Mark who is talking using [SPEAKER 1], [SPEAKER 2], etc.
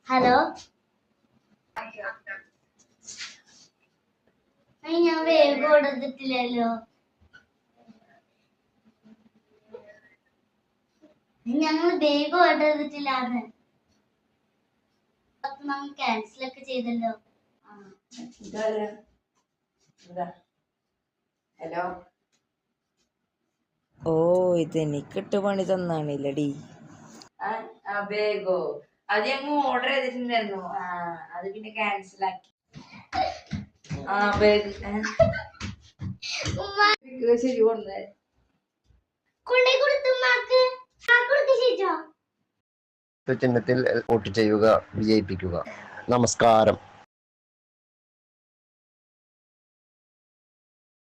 [SPEAKER 1] Hello, ഞാൻ വേഗം കൊടുത്തിട്ടില്ലല്ലോ. ഞങ്ങൾ വേഗം ഓർഡർ ചെയ്തിട്ടില്ലാന്ന് നമ്മൾ ക്യാൻസൽ ഒക്കെ ചെയ്തല്ലോ.
[SPEAKER 2] ഹലോ.
[SPEAKER 3] ഓ, ഇത് എനിക്കിട്ട് പണി തന്നാണില്ലടി.
[SPEAKER 2] ബേഗോ അത് ഞങ്ങൾ ഓർഡർ ചെയ്തിട്ടുണ്ടായിരുന്നു. അത് പിന്നെ ക്യാൻസൽ ആക്കി. ബേഗ് ശരി കൊണ്ടേ
[SPEAKER 4] ചിഹ്നത്തിൽ വോട്ട് ചെയ്യുക, വിജയിപ്പിക്കുക. നമസ്കാരം.